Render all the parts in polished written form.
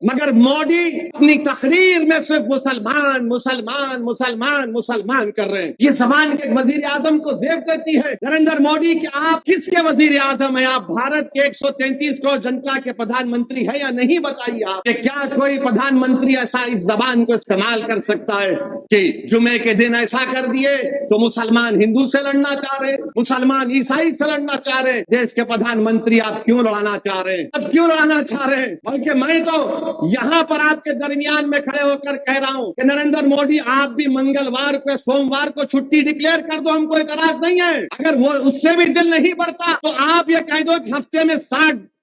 मगर मोदी अपनी तकरीर में सिर्फ मुसलमान मुसलमान मुसलमान मुसलमान कर रहे हैं। ये जबान के वजीर आजम को जेब देती है। नरेंद्र मोदी कि आप किसके वजीर आजम है? आप भारत के 133 करोड़ जनता के प्रधानमंत्री है या नहीं? बताइए आप कि क्या कोई प्रधानमंत्री ऐसा इस जबान को इस्तेमाल कर सकता है कि जुमे के दिन ऐसा कर दिए तो मुसलमान हिंदू से लड़ना चाह रहे, मुसलमान ईसाई से लड़ना चाह रहे। देश के प्रधानमंत्री आप क्यों लड़ाना चाह रहे हैं? अब क्यों लड़ाना चाह रहे हैं? बल्कि मैं तो यहां पर आपके दरमियान में खड़े होकर कह रहा हूं कि नरेंद्र मोदी आप भी मंगलवार को सोमवार को छुट्टी डिक्लेयर कर दो, हमको एतराज नहीं है। अगर वो उससे भी दिल नहीं बढ़ता तो आप ये कह दो कि हफ्ते में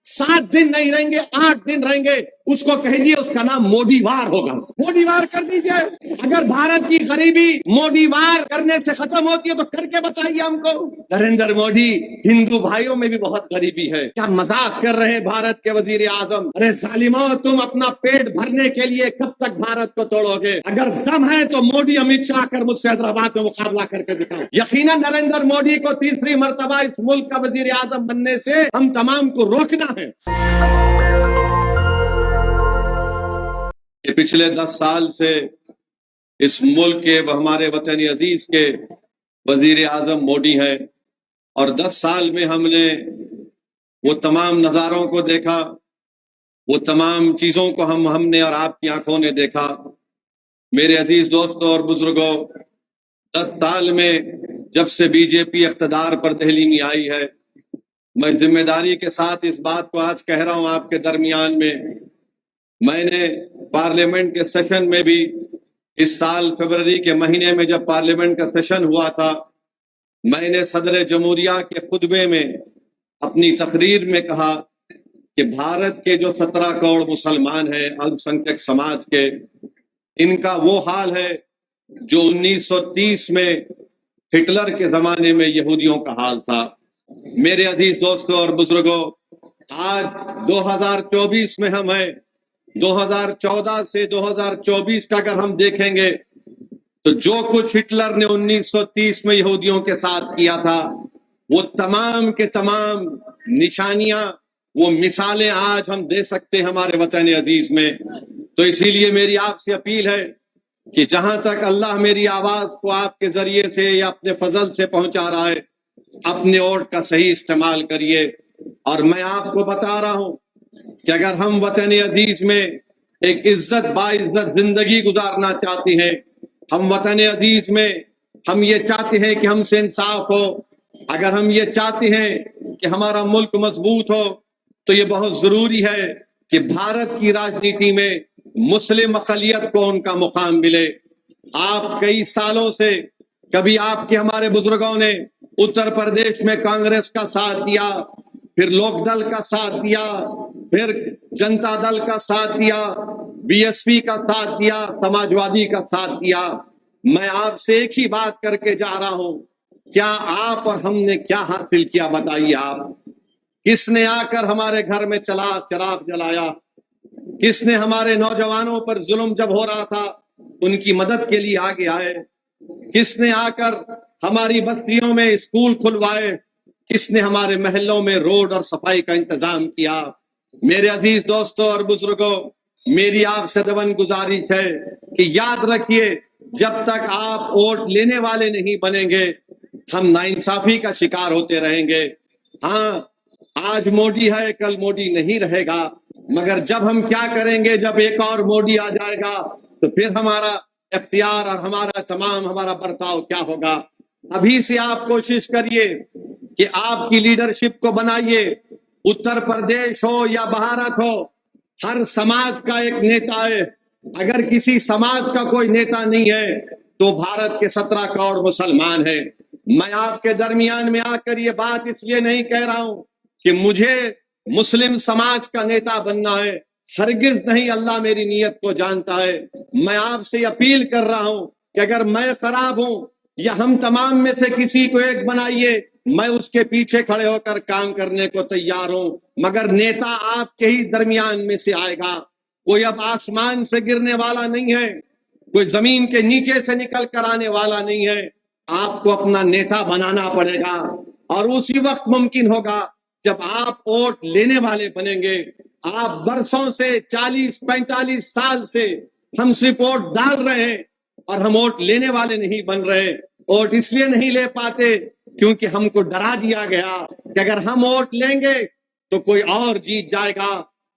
7 दिन नहीं रहेंगे, 8 दिन रहेंगे, उसको कहिए उसका नाम मोदीवार होगा। मोदीवार कर दीजिए। अगर भारत की गरीबी मोदीवार करने से खत्म होती है तो करके बताइए हमको। नरेंद्र मोदी, हिंदू भाइयों में भी बहुत गरीबी है। क्या मजाक कर रहे हैं भारत के वजीर आजम? अरे जालिमो, तुम अपना पेट भरने के लिए कब तक भारत को तोड़ोगे? अगर दम है तो मोदी अमित शाह आकर मुझसे हैदराबाद में मुकाबला करके दिखाओ। यकीनन नरेंद्र मोदी को तीसरी मर्तबा इस मुल्क का वजीर आजम बनने से हम तमाम को रोकना है। पिछले 10 साल से इस मुल्क के हमारे वतन अजीज के वजीर आजम मोदी हैं और 10 साल में हमने वो तमाम नज़ारों को देखा, वो तमाम चीज़ों को हमने और आपकी आंखों ने देखा। मेरे अजीज दोस्तों और बुजुर्गों, 10 साल में जब से बीजेपी इख्तिदार पर दिल्ली में आई है, मैं जिम्मेदारी के साथ इस बात को आज कह रहा हूं आपके दरमियान में। मैंने पार्लियामेंट के सेशन में भी इस साल फरवरी के महीने में जब पार्लियामेंट का सेशन हुआ था, मैंने सदर जमहूरिया के खुतबे में अपनी तकरीर में कहा कि भारत के जो 17 करोड़ मुसलमान हैं अल्पसंख्यक समाज के, इनका वो हाल है जो 1930 में हिटलर के जमाने में यहूदियों का हाल था। मेरे अजीज दोस्तों और बुजुर्गों, आज 2024 में हम हैं। 2014 से 2024 का अगर हम देखेंगे तो जो कुछ हिटलर ने 1930 में यहूदियों के साथ किया था, वो तमाम के तमाम निशानियां, वो मिसालें आज हम दे सकते हैं हमारे वतन अजीज में। तो इसीलिए मेरी आपसे अपील है कि जहां तक अल्लाह मेरी आवाज को आपके जरिए से या अपने फजल से पहुंचा रहा है, अपने वोट का सही इस्तेमाल करिए। और मैं आपको बता रहा हूं कि अगर हम वतन अजीज में एक इज्जत बाइज्जत जिंदगी गुजारना चाहते हैं, हम वतन अजीज में हम ये चाहते हैं कि हमसे इंसाफ हो, अगर हम ये चाहते हैं कि हमारा मुल्क मजबूत हो, तो ये बहुत जरूरी है कि भारत की राजनीति में मुस्लिम अक़लियत को उनका मुकाम मिले। आप कई सालों से, कभी आपके हमारे बुजुर्गों ने उत्तर प्रदेश में कांग्रेस का साथ दिया, फिर लोकदल का साथ दिया, फिर जनता दल का साथ दिया, बीएसपी का साथ दिया, समाजवादी का साथ दिया। मैं आपसे एक ही बात करके जा रहा हूं, क्या आप और हमने क्या हासिल किया? बताइए आप। किसने आकर हमारे घर में चराग जलाया? किसने हमारे नौजवानों पर जुल्म जब हो रहा था उनकी मदद के लिए आगे आए? किसने आकर हमारी बस्तियों में स्कूल खुलवाए? किसने हमारे महलों में रोड और सफाई का इंतजाम किया? मेरे अजीज दोस्तों और बुजुर्गों, मेरी आपसे दवन गुजारिश है कि याद रखिए, जब तक आप वोट लेने वाले नहीं बनेंगे, हम नाइंसाफी का शिकार होते रहेंगे। हाँ, आज मोदी है, कल मोदी नहीं रहेगा, मगर जब हम क्या करेंगे, जब एक और मोदी आ जाएगा तो फिर हमारा इख्तियार और हमारा बर्ताव क्या होगा? अभी से आप कोशिश करिए कि आपकी लीडरशिप को बनाइए। उत्तर प्रदेश हो या भारत हो, हर समाज का एक नेता है। अगर किसी समाज का कोई नेता नहीं है तो भारत के 17 करोड़ मुसलमान हैं। मैं आपके दरमियान में आकर ये बात इसलिए नहीं कह रहा हूं कि मुझे मुस्लिम समाज का नेता बनना है, हरगिज नहीं। अल्लाह मेरी नीयत को जानता है। मैं आपसे अपील कर रहा हूं कि अगर मैं खराब हूं या हम तमाम में से किसी को एक बनाइए, मैं उसके पीछे खड़े होकर काम करने को तैयार हूं, मगर नेता आपके ही दरमियान में से आएगा। कोई अब आसमान से गिरने वाला नहीं है, कोई जमीन के नीचे से निकल कर आने वाला नहीं है। आपको अपना नेता बनाना पड़ेगा और उसी वक्त मुमकिन होगा जब आप वोट लेने वाले बनेंगे। आप बरसों से 40-45 साल से हम सिर्फ वोट डाल रहे हैं और हम वोट लेने वाले नहीं बन रहे। वोट इसलिए नहीं ले पाते क्योंकि हमको डरा दिया गया कि अगर हम वोट लेंगे तो कोई और जीत जाएगा,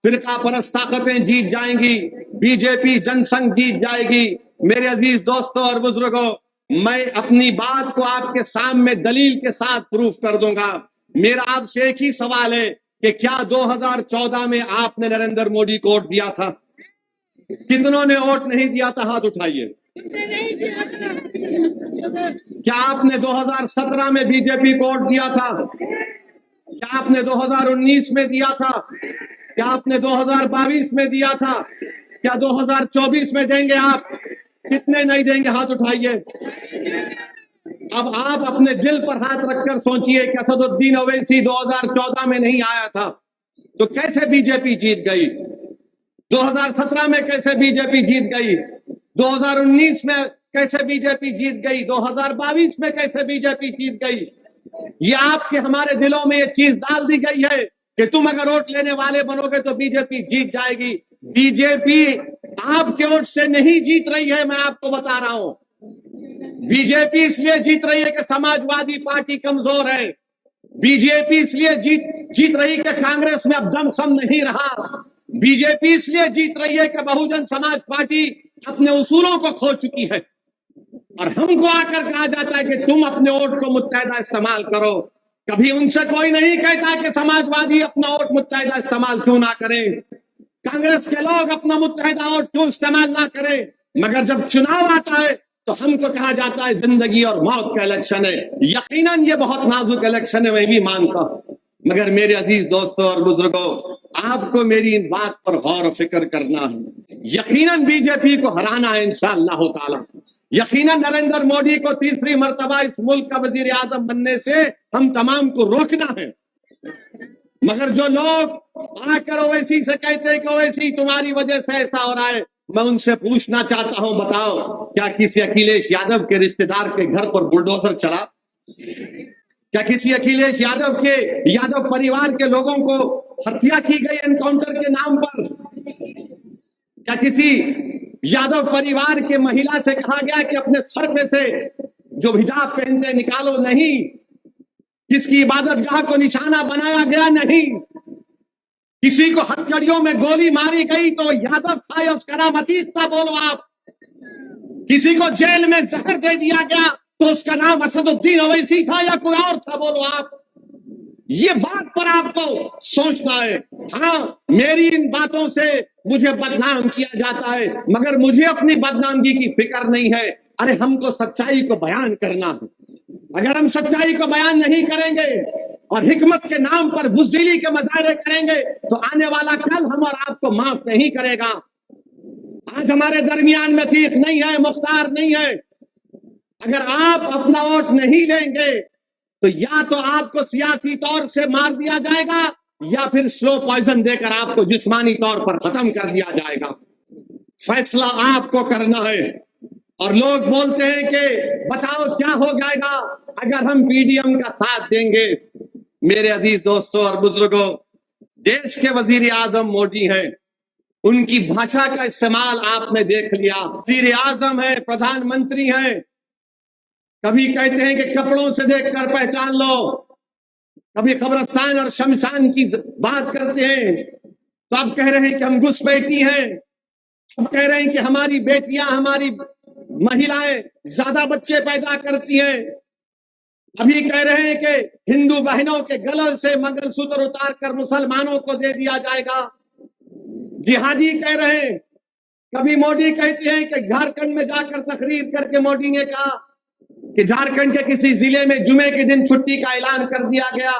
फिरका परस्त ताकतें जीत जाएंगी, बीजेपी जनसंघ जीत जाएगी। मेरे अजीज दोस्तों और बुजुर्गों, मैं अपनी बात को आपके सामने दलील के साथ प्रूफ कर दूंगा। मेरा आपसे एक ही सवाल है कि क्या 2014 में आपने नरेंद्र मोदी को वोट दिया था? कितनों ने वोट नहीं दिया था? हाथ उठाइए। क्या आपने 2017 में बीजेपी को वोट दिया था? क्या आपने 2019 में दिया था? क्या आपने 2022 में दिया था? क्या 2024 में देंगे आप? कितने नहीं देंगे? हाथ उठाइए। अब आप अपने दिल पर हाथ रखकर सोचिए कि असदुद्दीन ओवैसी 2014 में नहीं आया था तो कैसे बीजेपी जीत गई? 2017 में कैसे बीजेपी जीत गई? 2019 में कैसे बीजेपी जीत गई? 2022 में कैसे बीजेपी जीत गई? ये आपके हमारे दिलों में ये चीज डाल दी गई है कि तुम अगर वोट लेने वाले बनोगे तो बीजेपी जीत जाएगी। बीजेपी आपके वोट से नहीं जीत रही है, मैं आपको बता रहा हूं। बीजेपी इसलिए जीत रही है कि समाजवादी पार्टी कमजोर है। बीजेपी इसलिए जीत रही है कि कांग्रेस में अब दमखम नहीं रहा। बीजेपी इसलिए जीत रही है कि बहुजन समाज पार्टी अपने उसूलों को खो चुकी है और हमको आकर कहा जाता है कि तुम अपने वोट को मुत्तहदा इस्तेमाल करो। कभी उनसे कोई नहीं कहता कि समाजवादी अपना वोट मुत्तहदा इस्तेमाल क्यों ना करें, कांग्रेस के लोग अपना मुत्तहदा वोट क्यों इस्तेमाल ना करें। मगर जब चुनाव आता है तो हमको कहा जाता है जिंदगी और मौत का इलेक्शन है। यकीनन ये बहुत नाजुक इलेक्शन है, मैं भी मानता हूं। मगर मेरे अजीज दोस्तों और बुजुर्गों, आपको मेरी इन बात पर गौर और फिक्र करना है। यकीनन बीजेपी को हराना है इंशाअल्लाह ताला। यकीनन नरेंद्र मोदी को तीसरी मर्तबा इस मुल्क का वजीर आजम बनने से हम तमाम को रोकना है। मगर जो लोग आकर ओवैसी से कहते हैं कि ओवैसी तुम्हारी वजह से ऐसा हो रहा है, मैं उनसे पूछना चाहता हूं, बताओ क्या किसी अखिलेश यादव के रिश्तेदार के घर पर बुलडोजर चला? क्या किसी अखिलेश यादव के यादव परिवार के लोगों को हत्या की गई एनकाउंटर के नाम पर? क्या किसी यादव परिवार के महिला से कहा गया कि अपने सर पे से जो हिजाब पहनते निकालो? नहीं। किसकी इबादत गाह को निशाना बनाया गया? नहीं। किसी को हथकड़ियों में गोली मारी गई तो यादव था या उसका नाम अतीत था? बोलो आप। किसी को जेल में जहर दे दिया गया तो उसका नाम असदुद्दीन ओवैसी था या कोई और था? बोलो आप। ये बात पर आपको सोचना है। हाँ, मेरी इन बातों से मुझे बदनाम किया जाता है मगर मुझे अपनी बदनामगी की फिक्र नहीं है। अरे हमको सच्चाई को बयान करना है। अगर हम सच्चाई को बयान नहीं करेंगे और हिकमत के नाम पर बुज़दिली के मजारे करेंगे तो आने वाला कल हम और आपको माफ नहीं करेगा। आज हमारे दरमियान में तीख नहीं है, मुख्तार नहीं है। अगर आप अपना वोट नहीं लेंगे तो या तो आपको सियासी तौर से मार दिया जाएगा या फिर स्लो पॉइजन देकर आपको जिस्मानी तौर पर खत्म कर दिया जाएगा। फैसला आपको करना है। और लोग बोलते हैं कि बताओ क्या हो जाएगा अगर हम पीडीएम का साथ देंगे। मेरे अजीज दोस्तों और बुजुर्गों, देश के वजीर आजम मोदी हैं, उनकी भाषा का इस्तेमाल आपने देख लिया। वजीर आजम है, प्रधानमंत्री हैं, कभी कहते हैं कि कपड़ों से देखकर पहचान लो, कभी कब्रिस्तान और शमशान की बात करते हैं, तो अब कह रहे हैं कि हम घुसपैठी हैं, अब कह रहे हैं कि हमारी बेटियां, हमारी महिलाएं ज्यादा बच्चे पैदा करती हैं, अभी कह रहे हैं कि हिंदू बहनों के गले से मंगलसूत्र उतार कर मुसलमानों को दे दिया जाएगा, जिहादी कह रहे हैं। कभी मोदी कहते हैं कि झारखंड में जाकर तकरीर करके मोदी ने कहा कि झारखंड के किसी जिले में जुमे के दिन छुट्टी का ऐलान कर दिया गया,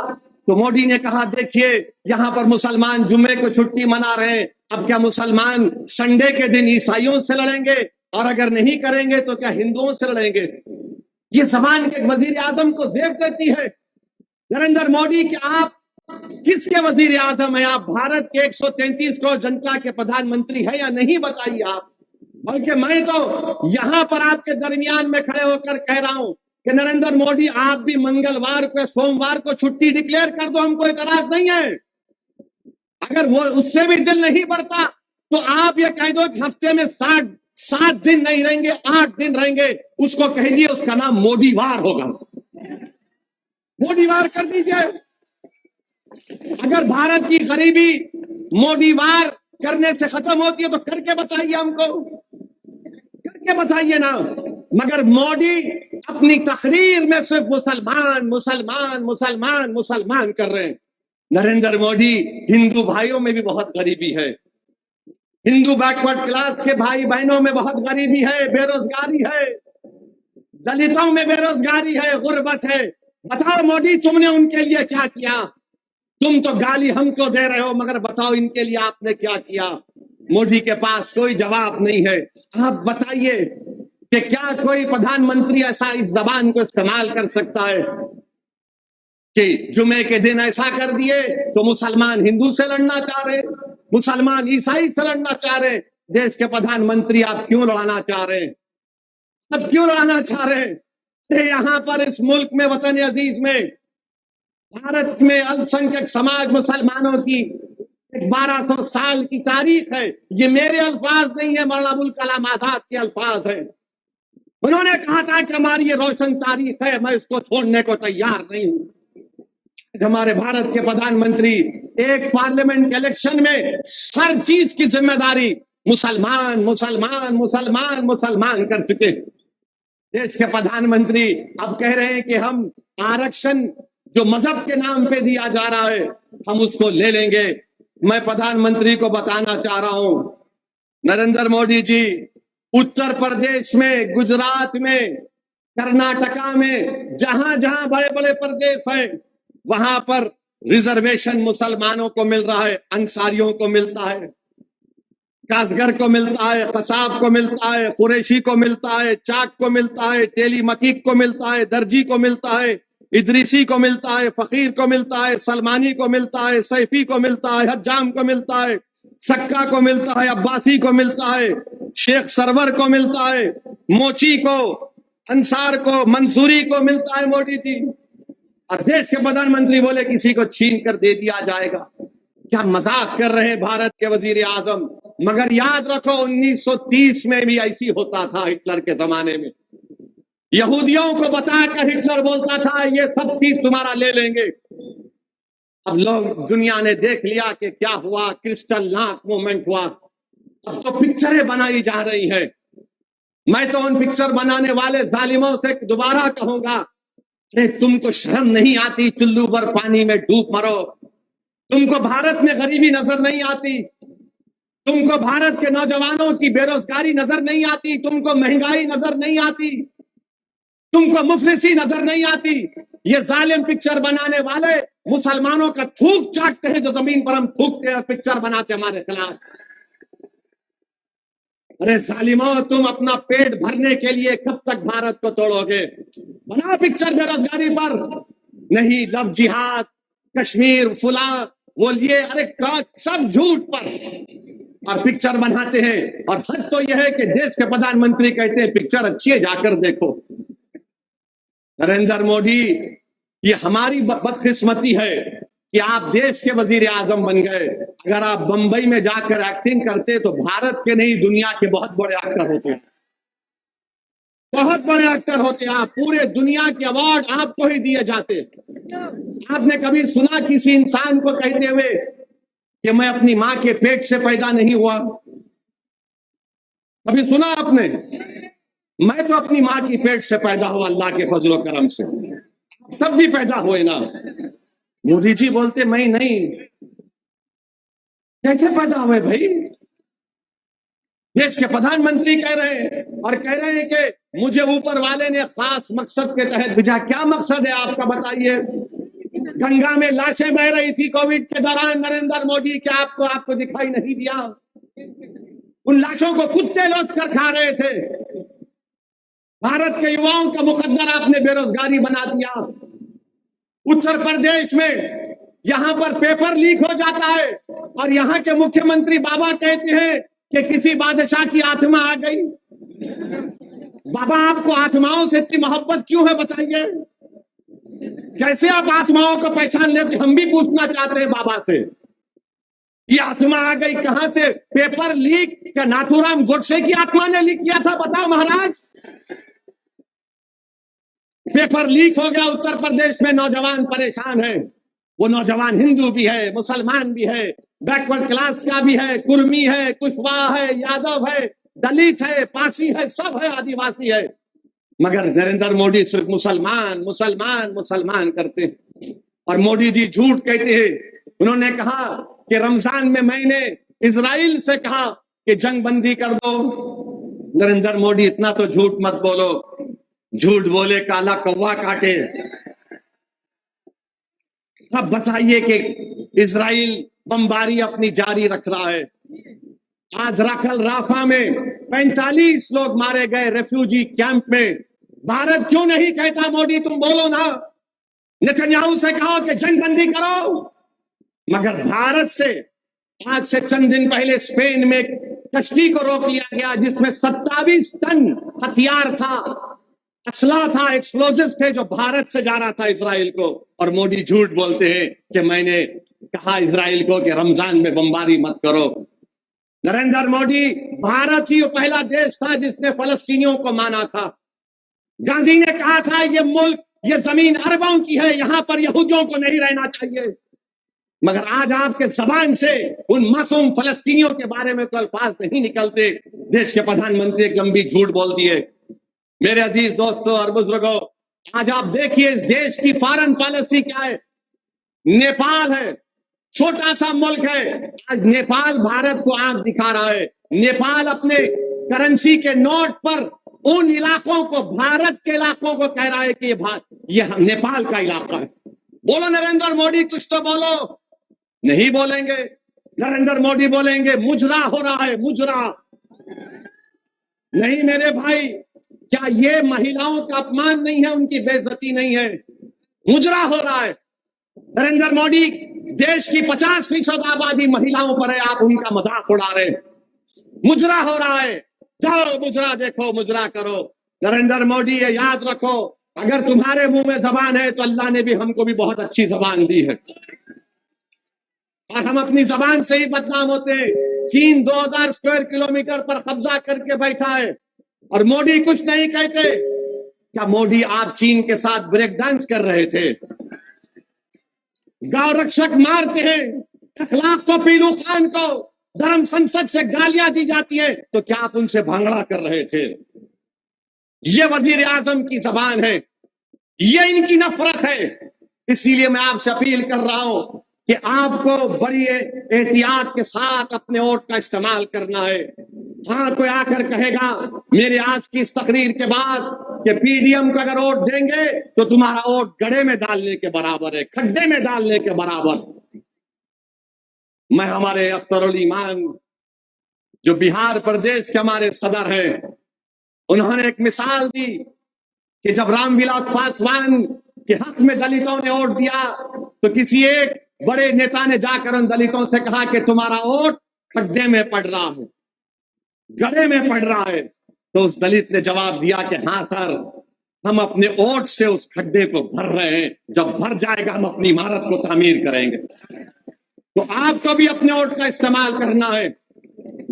तो मोदी ने कहा देखिए यहां पर मुसलमान जुमे को छुट्टी मना रहे हैं, अब क्या मुसलमान संडे के दिन ईसाइयों से लड़ेंगे और अगर नहीं करेंगे तो क्या हिंदुओं से लड़ेंगे? ये जबान के वजीर आजम को जेब देती है। नरेंद्र मोदी के आप किसके वजीर आजम है? आप भारत के 133 करोड़ जनता के प्रधानमंत्री है या नहीं? बताइए आप। बल्कि मैं तो यहां पर आपके दरमियान में खड़े होकर कह रहा हूं कि नरेंद्र मोदी आप भी मंगलवार को, सोमवार को छुट्टी डिक्लेयर कर दो, हमको एतराज नहीं है। अगर वो उससे भी दिल नहीं भरता तो आप ये कह दो कि हफ्ते में 7 दिन नहीं रहेंगे, 8 दिन रहेंगे, उसको कहिए उसका नाम मोदीवार होगा। मोदीवार कर दीजिए। अगर भारत की गरीबी मोदीवार करने से खत्म होती है तो करके बताइए हमको, करके बताइए ना। मगर मोदी अपनी तकरीर में सिर्फ मुसलमान मुसलमान मुसलमान मुसलमान कर रहे हैं। नरेंद्र मोदी, हिंदू भाइयों में भी बहुत गरीबी है, हिंदू बैकवर्ड क्लास के भाई बहनों में बहुत गरीबी है, बेरोजगारी है, दलितों में बेरोजगारी है, गुर्बत है। बताओ मोदी तुमने उनके लिए क्या किया? तुम तो गाली हमको दे रहे हो, मगर बताओ इनके लिए आपने क्या किया? मोदी के पास कोई जवाब नहीं है। आप बताइए कि क्या कोई प्रधानमंत्री ऐसा इस जबान को इस्तेमाल कर सकता है कि जुमे के दिन ऐसा कर दिए तो मुसलमान हिंदू से लड़ना चाह रहे, मुसलमान ईसाई से लड़ना चाह रहे? देश के प्रधानमंत्री आप क्यों लड़ाना चाह रहे हैं? अब क्यों लड़ाना चाह रहे हैं? यहाँ पर इस मुल्क में, वतन अजीज में, भारत में अल्पसंख्यक समाज मुसलमानों की 1200 साल की तारीख है। ये मेरे अल्फाज नहीं है, मौलाना अबुल कलाम आजाद के अल्फाज है। उन्होंने कहा था कि हमारी ये रोशन तारीख है, मैं इसको छोड़ने को तैयार नहीं हूं। हमारे भारत के प्रधानमंत्री एक पार्लियामेंट के इलेक्शन में हर चीज की जिम्मेदारी मुसलमान मुसलमान मुसलमान मुसलमान कर चुके। देश के प्रधानमंत्री अब कह रहे हैं कि हम आरक्षण जो मजहब के नाम पे दिया जा रहा है हम उसको ले लेंगे। मैं प्रधानमंत्री को बताना चाह रहा हूं, नरेंद्र मोदी जी, उत्तर प्रदेश में, गुजरात में, कर्नाटका में, जहां जहां बड़े बड़े प्रदेश हैं वहां पर रिजर्वेशन मुसलमानों को मिल रहा है, अंसारियों को मिलता है, कासगर को मिलता है, कसाब को मिलता है, कुरैशी को मिलता है, चाक को मिलता है, तेली मकीक को मिलता है, दर्जी को मिलता है, इदरीसी को मिलता है, फकीर को मिलता है, सलमानी को मिलता है, सैफी को मिलता है, हज्जाम को मिलता है, सक्का को मिलता है, अब्बासी को मिलता है, शेख सरवर को मिलता है, मोची को, अंसार को, मंसूरी को मिलता है। मोदी जी और देश के प्रधानमंत्री बोले किसी को छीन कर दे दिया जाएगा। क्या मजाक कर रहे हैं भारत के वजीर आजम? मगर याद रखो 1930 में भी ऐसी होता था। हिटलर के जमाने में यहूदियों को बताकर हिटलर बोलता था ये सब चीज तुम्हारा ले लेंगे। अब लोग, दुनिया ने देख लिया कि क्या हुआ, क्रिस्टल नाक मूवमेंट हुआ। अब तो पिक्चरें बनाई जा रही है। मैं तो उन पिक्चर बनाने वाले जालिमों से दोबारा कहूंगा कि तुमको शर्म नहीं आती? चुल्लू पर पानी में डूब मरो। तुमको भारत में गरीबी नजर नहीं आती? तुमको भारत के नौजवानों की बेरोजगारी नजर नहीं आती? तुमको महंगाई नजर नहीं आती? तुमको मुफलिसी नजर नहीं आती? ये जालिम पिक्चर बनाने वाले मुसलमानों का थूक चाटते हैं जो जमीन पर हम थूकते हैं, पिक्चर बनाते हमारे खिलाफ। अरे जालिमों, तुम अपना पेट भरने के लिए कब तक भारत को तोड़ोगे? बना पिक्चर बेरोजगारी पर। नहीं, लव जिहाद, कश्मीर, फुला, बोलिए, अरे सब झूठ पर और पिक्चर बनाते हैं। और हद तो यह है कि देश के प्रधानमंत्री कहते हैं पिक्चर अच्छी है, जाकर देखो। नरेंद्र मोदी, ये हमारी बदकिस्मती है कि आप देश के वजीर आजम बन गए। अगर आप बंबई में जाकर एक्टिंग करते तो भारत के नहीं दुनिया के बहुत बड़े एक्टर होते, बहुत बड़े एक्टर होते। आप पूरे दुनिया के अवार्ड आपको ही दिए जाते। आपने कभी सुना किसी इंसान को कहते हुए कि मैं अपनी मां के पेट से पैदा नहीं हुआ? कभी सुना आपने? मैं तो अपनी मां की पेट से पैदा हुआ अल्लाह के फजलो करम से। सब भी पैदा हुए ना। मोदी जी बोलते मैं नहीं। कैसे पैदा हुए भाई? देश के प्रधानमंत्री कह रहे हैं और कह रहे हैं कि मुझे ऊपर वाले ने खास मकसद के तहत भेजा। क्या मकसद है आपका बताइए? गंगा में लाशें बह रही थी कोविड के दौरान, नरेंद्र मोदी, क्या आपको दिखाई नहीं दिया? उन लाशों को कुत्ते लौट कर खा रहे थे। भारत के युवाओं का मुकद्दर आपने बेरोजगारी बना दिया। उत्तर प्रदेश में यहां पर पेपर लीक हो जाता है और यहां के मुख्यमंत्री बाबा कहते हैं कि किसी बादशाह की आत्मा आ गई। बाबा, आपको आत्माओं से इतनी मोहब्बत क्यों है बताइए? कैसे आप आत्माओं को पहचान लेते? हम भी पूछना चाहते हैं बाबा से। ये आत्मा आ गई कहां से? पेपर लीक क्या नाथूराम गोडसे की आत्मा ने लीक किया था? बताओ महाराज। पेपर लीक हो गया, उत्तर प्रदेश में नौजवान परेशान है। वो नौजवान हिंदू भी है, मुसलमान भी है, बैकवर्ड क्लास का भी है, कुर्मी है, कुशवाहा है, यादव है, दलित है, पासी है, सब है, आदिवासी है, मगर नरेंद्र मोदी सिर्फ मुसलमान मुसलमान मुसलमान करते हैं। और मोदी जी झूठ कहते हैं। उन्होंने कहा कि रमजान में मैंने इजराइल से कहा कि जंग बंदी कर दो। नरेंद्र मोदी इतना तो झूठ मत बोलो, झूठ बोले काला कौवा काटे। अब बताइए कि इजराइल बमबारी अपनी जारी रख रहा है। आज राखल राफा में 45 लोग मारे गए रेफ्यूजी कैंप में। भारत क्यों नहीं कहता? मोदी तुम बोलो ना, नेतन्याहू से कहो कि जंग बंदी करो। मगर भारत से आज से चंद दिन पहले स्पेन में कश्ती को रोक लिया गया जिसमें 27 टन हथियार था, असला था, एक्सप्लोजिव थे, जो भारत से जा रहा था इजराइल को। और मोदी झूठ बोलते हैं कि मैंने कहा इजराइल को कि रमजान में बमबारी मत करो। नरेंद्र मोदी, भारत ही वो पहला देश था जिसने फलस्तीनियों को माना था। गांधी ने कहा था ये मुल्क, ये जमीन अरबों की है, यहां पर यहूदियों को नहीं रहना चाहिए। मगर आज आपके जबान से उन मासूम फलस्तीनियों के बारे में तो अल्फाज नहीं निकलते। देश के प्रधानमंत्री एक लंबी झूठ बोल दिए। मेरे अजीज दोस्तों और बुजुर्गों, आज आप देखिए इस देश की फॉरेन पॉलिसी क्या है। नेपाल है, छोटा सा मुल्क है, आज नेपाल भारत को आंख दिखा रहा है। नेपाल अपने करेंसी के नोट पर उन इलाकों को, भारत के इलाकों को कह रहा है कि ये नेपाल का इलाका है। बोलो नरेंद्र मोदी, कुछ तो बोलो। नहीं बोलेंगे। नरेंद्र मोदी बोलेंगे मुजरा हो रहा है, मुजरा। नहीं मेरे भाई, क्या ये महिलाओं का अपमान नहीं है, उनकी बेइज्जती नहीं है? मुजरा हो रहा है। नरेंद्र मोदी, देश की 50% आबादी महिलाओं पर है, आप उनका मजाक उड़ा रहे। मुजरा हो रहा है, जाओ मुजरा देखो, मुजरा करो। नरेंद्र मोदी ये याद रखो, अगर तुम्हारे मुंह में जबान है तो अल्लाह ने भी हमको भी बहुत अच्छी जबान दी है, और हम अपनी जबान से ही बदनाम होते हैं। चीन 2000 स्क्वायर किलोमीटर पर कब्जा करके बैठा है और मोदी कुछ नहीं कहते। क्या मोदी, आप चीन के साथ ब्रेक डांस कर रहे थे? गांव रक्षक मारते हैं, अखलाक को, पीलू खान को धर्म संसद से गालियां दी जाती है, तो क्या आप उनसे भांगड़ा कर रहे थे? ये वजीर आजम की जबान है, ये इनकी नफरत है। इसीलिए मैं आपसे अपील कर रहा हूं कि आपको बड़ी एहतियात के साथ अपने वोट का इस्तेमाल करना है। हाँ, कोई आकर कहेगा मेरे आज की इस तकरीर के बाद कि पीडीएम को अगर वोट देंगे तो तुम्हारा वोट गड्ढे में डालने के बराबर है, खड्डे में डालने के बराबर। मैं हमारे अख्तरुल ईमान जो बिहार प्रदेश के हमारे सदर हैं, उन्होंने एक मिसाल दी कि जब रामविलास पासवान के हक में दलितों ने वोट दिया तो किसी एक बड़े नेता ने जाकर उन दलितों से कहा कि तुम्हारा वोट खड्डे में पड़ रहा है, गड्ढे में पड़ रहा है। तो उस दलित ने जवाब दिया कि हाँ सर, हम अपने वोट से उस खड्डे को भर रहे हैं, जब भर जाएगा हम अपनी इमारत को तामीर करेंगे। तो आपको भी अपने वोट का इस्तेमाल करना है,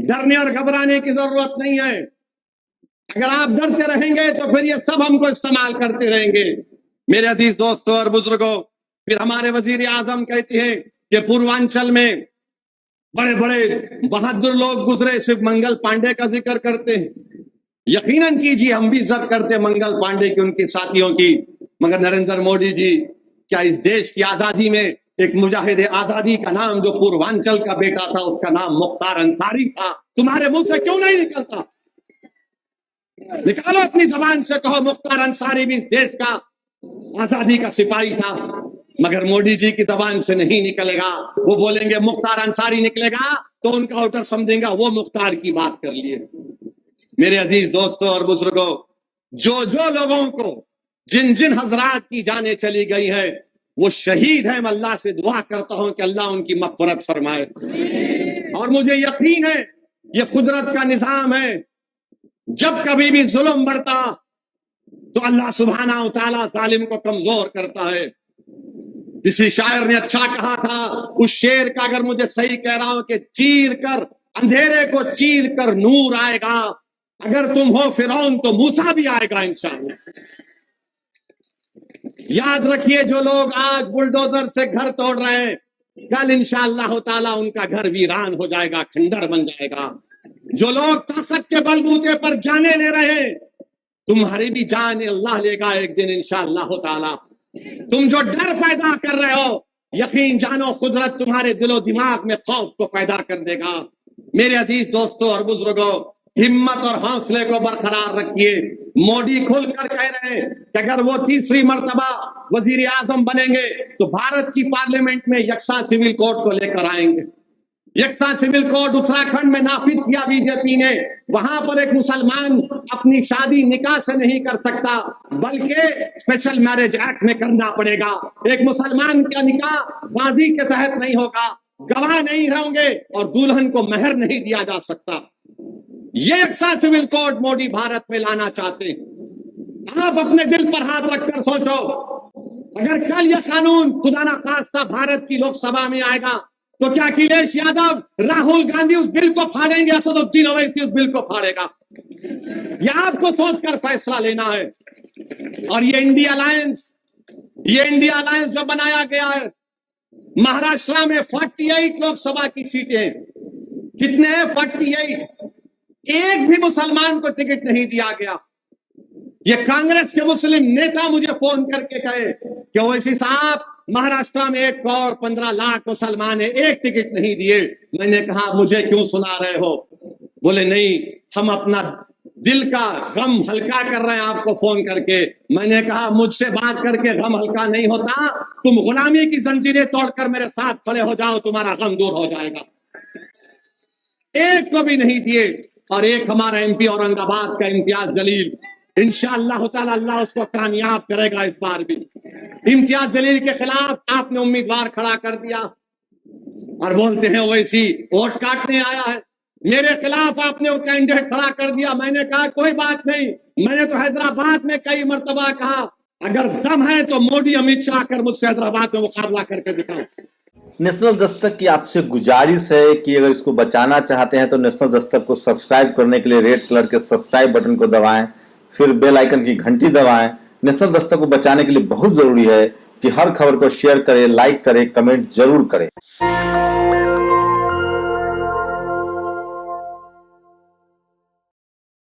डरने और घबराने की जरूरत नहीं है। अगर आप डरते रहेंगे तो फिर ये सब हमको इस्तेमाल करते रहेंगे। मेरे अजीज दोस्तों और बुजुर्गों, फिर हमारे वजीर आजम कहते हैं कि पूर्वांचल में बड़े बड़े बहादुर लोग गुजरे, सिर्फ मंगल पांडे का जिक्र करते हैं। यकीनन कीजिए, हम भी इज्जत करते मंगल पांडे की, उनके साथियों की। मगर नरेंद्र मोदी जी, क्या इस देश की आजादी में एक मुजाहिद आजादी का नाम जो पूर्वांचल का बेटा था, उसका नाम मुख्तार अंसारी था? तुम्हारे मुंह से क्यों नहीं निकलता? निकालो अपनी जबान से, कहो मुख्तार अंसारी भी इस देश का आजादी का सिपाही था। मगर मोदी जी की जबान से नहीं निकलेगा। वो बोलेंगे मुख्तार अंसारी निकलेगा तो उनका वोटर समझेगा वो मुख्तार की बात कर लिए। मेरे अजीज दोस्तों और बुजुर्गों, जो जो लोगों को, जिन जिन हजरात की जानें चली गई है, वो शहीद है। मैं अल्लाह से दुआ करता हूं कि अल्लाह उनकी मग़फ़िरत फरमाए। और मुझे यकीन है ये कुदरत का निजाम है, जब कभी भी जुल्म बढ़ता तो अल्लाह सुब्हाना व तआला जालिम को कमजोर करता है। किसी शायर ने अच्छा कहा था, उस शेर का अगर मुझे सही कह रहा हूं, कि चीर कर अंधेरे को चीर कर नूर आएगा, अगर तुम हो फिरौन तो मूसा भी आएगा इंशाअल्लाह। याद रखिए, जो लोग आज बुलडोजर से घर तोड़ रहे हैं, कल इंशाअल्लाह ताला उनका घर वीरान हो जाएगा, खंडर बन जाएगा। जो लोग ताकत के बलबूते पर जाने ले रहे हैं, तुम्हारी भी जान अल्लाह लेगा एक दिन इंशाअल्लाह ताला। तुम जो डर पैदा कर रहे हो, यकीन जानो कुदरत तुम्हारे दिलो दिमाग में खौफ को पैदा कर देगा। मेरे अजीज दोस्तों और बुजुर्गों, हिम्मत और हौसले को बरकरार रखिए। मोदी खुलकर कह रहे हैं कि अगर वो तीसरी मर्तबा वजीर आजम बनेंगे तो भारत की पार्लियामेंट में यकसा सिविल कोड को लेकर आएंगे। यकसा सिविल कोड उत्तराखंड में नाफिज किया बीजेपी ने। वहां पर एक मुसलमान अपनी शादी निकाह से नहीं कर सकता, बल्कि स्पेशल मैरिज एक्ट में करना पड़ेगा। एक मुसलमान का निकाह गाजी के तहत नहीं होगा, गवाह नहीं होंगे और दुल्हन को मेहर नहीं दिया जा सकता। ये यकसा सिविल कोड मोदी भारत में लाना चाहते हैं। आप अपने दिल पर हाथ रखकर सोचो, अगर कल यह कानून खुदा ना खास्ता भारत की लोकसभा में आएगा तो क्या अखिलेश यादव, राहुल गांधी उस बिल को फाड़ेंगे, असदुद्दीन ओवैसी उस बिल को फाड़ेगा? यह आपको सोचकर फैसला लेना है। और ये इंडिया अलायंस जो बनाया गया है, महाराष्ट्र में 48 लोकसभा की सीटें, कितने हैं? 48। एक भी मुसलमान को टिकट नहीं दिया गया। ये कांग्रेस के मुस्लिम नेता मुझे फोन करके कहे कि ओवैसी साहब, महाराष्ट्र में 1 करोड़ 15 लाख मुसलमान है, एक टिकट नहीं दिए। मैंने कहा मुझे क्यों सुना रहे हो? बोले नहीं, हम अपना दिल का गम हल्का कर रहे हैं आपको फोन करके। मैंने कहा मुझसे बात करके गम हल्का नहीं होता, तुम गुलामी की जंजीरें तोड़कर मेरे साथ खड़े हो जाओ, तुम्हारा गम दूर हो जाएगा। एक को भी नहीं दिए। और एक हमारा एमपी औरंगाबाद का इम्तियाज जलील, इंशाअल्लाह ताला अल्लाह उसको कामयाब करेगा इस बार भी। इम्तियाज जलील के खिलाफ आपने उम्मीदवार खड़ा कर दिया और बोलते हैं ओवैसी वोट काटने आया है। मेरे खिलाफ आपने वो कैंडिडेट खड़ा कर दिया। मैंने कहा कोई बात नहीं, मैंने तो हैदराबाद में कई मर्तबा कहा, अगर दम है तो मोदी अमित शाह कर मुझसे हैदराबाद में मुकाबला करके दिखाओ। नेशनल दस्तक की आपसे गुजारिश है कि अगर इसको बचाना चाहते हैं तो नेशनल दस्तक को सब्सक्राइब करने के लिए रेड कलर के सब्सक्राइब बटन को दबाएं, फिर बेल आइकन की घंटी दबाएं। नेशनल दस्तक को बचाने के लिए बहुत जरूरी है कि हर खबर को शेयर करें, लाइक करें, कमेंट जरूर करें।